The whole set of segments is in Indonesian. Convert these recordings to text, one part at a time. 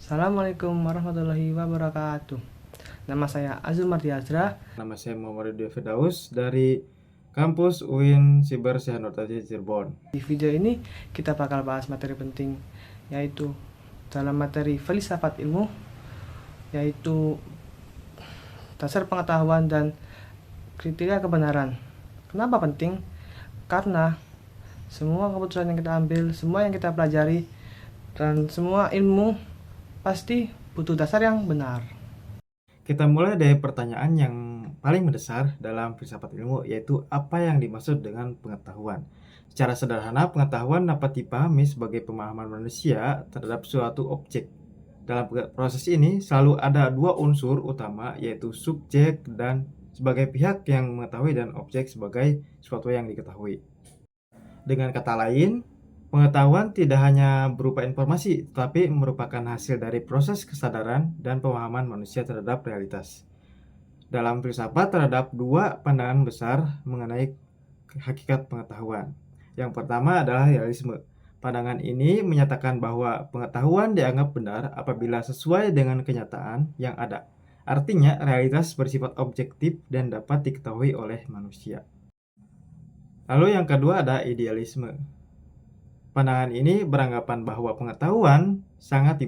Assalamualaikum warahmatullahi wabarakatuh. Nama saya Azul Mardiazra. Nama saya Muhammad Ridho Firdaus dari kampus UIN Siber Syahnurtaji Cirebon. Di video ini kita bakal bahas materi penting, yaitu dalam materi filsafat ilmu, yaitu dasar pengetahuan dan kriteria kebenaran. Kenapa penting? Karena semua keputusan yang kita ambil, semua yang kita pelajari, dan semua ilmu pasti butuh dasar yang benar. Kita mulai dari pertanyaan yang paling mendasar dalam filsafat ilmu, yaitu apa yang dimaksud dengan pengetahuan. Secara sederhana, pengetahuan dapat dipahami sebagai pemahaman manusia terhadap suatu objek. Dalam proses ini selalu ada dua unsur utama, yaitu subjek dan sebagai pihak yang mengetahui dan objek sebagai sesuatu yang diketahui. Dengan kata lain, pengetahuan tidak hanya berupa informasi, tetapi merupakan hasil dari proses kesadaran dan pemahaman manusia terhadap realitas. Dalam filsafat terhadap dua pandangan besar mengenai hakikat pengetahuan. Yang pertama adalah realisme. Pandangan ini menyatakan bahwa pengetahuan dianggap benar apabila sesuai dengan kenyataan yang ada. Artinya, realitas bersifat objektif dan dapat diketahui oleh manusia. Lalu yang kedua ada idealisme. Pandangan ini beranggapan bahwa pengetahuan sangat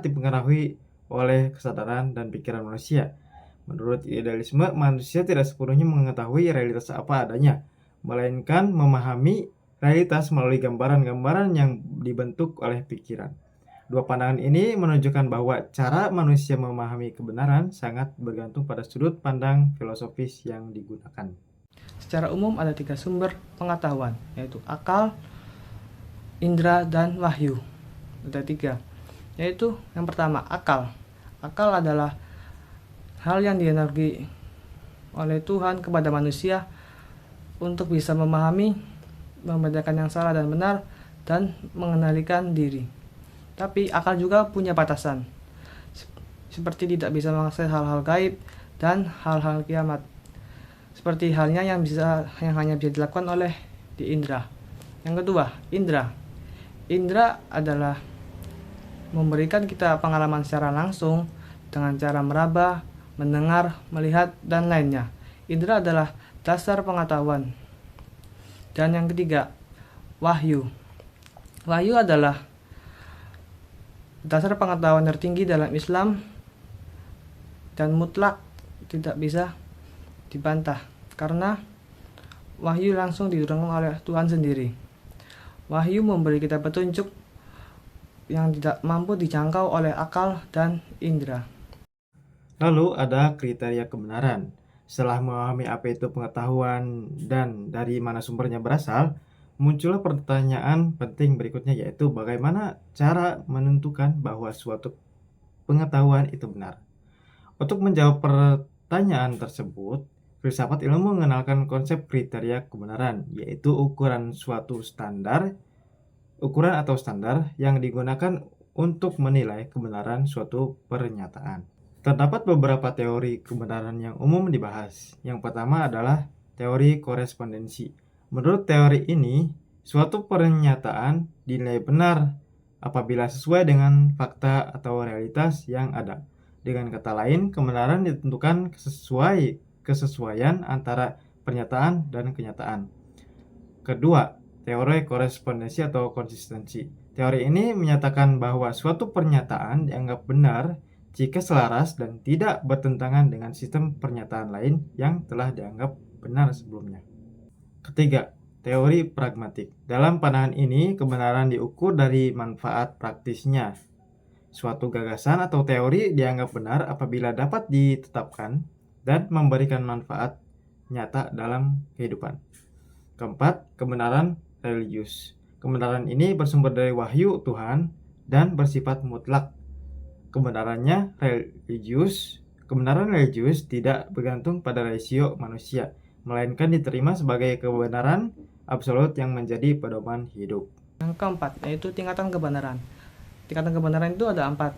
dipengaruhi oleh kesadaran dan pikiran manusia. Menurut idealisme, manusia tidak sepenuhnya mengetahui realitas apa adanya, melainkan memahami realitas melalui gambaran-gambaran yang dibentuk oleh pikiran. Dua pandangan ini menunjukkan bahwa cara manusia memahami kebenaran sangat bergantung pada sudut pandang filosofis yang digunakan. Secara umum ada 3 sumber pengetahuan, yaitu akal, indera, dan wahyu. Ada 3, yaitu yang pertama akal. Akal adalah hal yang dienergi oleh Tuhan kepada manusia untuk bisa memahami, membedakan yang salah dan benar, dan mengenalikan diri. Tapi akal juga punya batasan, seperti tidak bisa mengakses hal-hal gaib dan hal-hal kiamat, seperti halnya yang hanya bisa dilakukan oleh di indera. Yang kedua, indera. Indera adalah memberikan kita pengalaman secara langsung dengan cara meraba, mendengar, melihat, dan lainnya. Indera adalah dasar pengetahuan. Dan yang ketiga, wahyu. Wahyu adalah dasar pengetahuan tertinggi dalam Islam dan mutlak tidak bisa dibantah, karena wahyu langsung diturunkan oleh Tuhan sendiri. Wahyu memberi kita petunjuk yang tidak mampu dijangkau oleh akal dan indera. Lalu ada kriteria kebenaran. Setelah memahami apa itu pengetahuan dan dari mana sumbernya berasal, muncullah pertanyaan penting berikutnya, yaitu bagaimana cara menentukan bahwa suatu pengetahuan itu benar. Untuk menjawab pertanyaan tersebut, filsafat ilmu mengenalkan konsep kriteria kebenaran, yaitu ukuran atau standar yang digunakan untuk menilai kebenaran suatu pernyataan. Terdapat beberapa teori kebenaran yang umum dibahas. Yang pertama adalah teori korespondensi. Menurut teori ini, suatu pernyataan dinilai benar apabila sesuai dengan fakta atau realitas yang ada. Dengan kata lain, kebenaran ditentukan kesesuaian antara pernyataan dan kenyataan. Kedua, teori korespondensi atau konsistensi. Teori ini menyatakan bahwa suatu pernyataan dianggap benar jika selaras dan tidak bertentangan dengan sistem pernyataan lain yang telah dianggap benar sebelumnya. Ketiga, teori pragmatik. Dalam pandangan ini, kebenaran diukur dari manfaat praktisnya. Suatu gagasan atau teori dianggap benar apabila dapat ditetapkan dan memberikan manfaat nyata dalam kehidupan. Keempat, kebenaran religius. Kebenaran ini bersumber dari wahyu Tuhan dan bersifat mutlak. Kebenaran religius tidak bergantung pada rasio manusia, melainkan diterima sebagai kebenaran absolut yang menjadi pedoman hidup. Yang keempat, yaitu tingkatan kebenaran. Tingkatan kebenaran itu ada 4,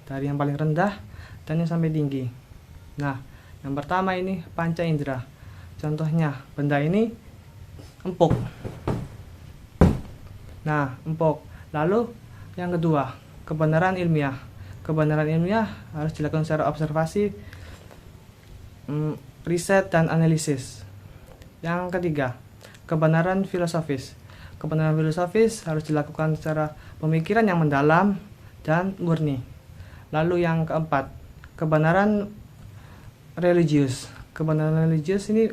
dari yang paling rendah dan yang sampai tinggi. Nah, yang pertama ini panca indera. Contohnya, benda ini empuk. Nah, empuk. Lalu yang kedua, kebenaran ilmiah. Kebenaran ilmiah harus dilakukan secara observasi, riset, dan analisis. Yang ketiga, kebenaran filosofis. Kebenaran filosofis harus dilakukan secara pemikiran yang mendalam dan murni. Lalu yang keempat, kebenaran religius. Kebenaran religius ini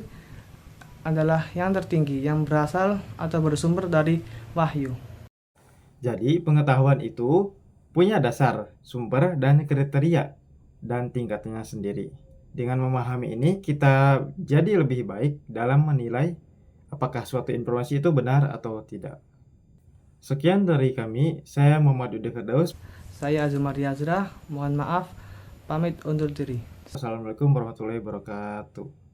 adalah yang tertinggi, yang berasal atau bersumber dari wahyu. Jadi pengetahuan itu punya dasar, sumber, dan kriteria dan tingkatnya sendiri. Dengan memahami ini, kita jadi lebih baik dalam menilai apakah suatu informasi itu benar atau tidak. Sekian dari kami, saya Muhammad Yudi Firdaus. Saya Azumari Azra, mohon maaf, pamit undur diri. Assalamualaikum warahmatullahi wabarakatuh.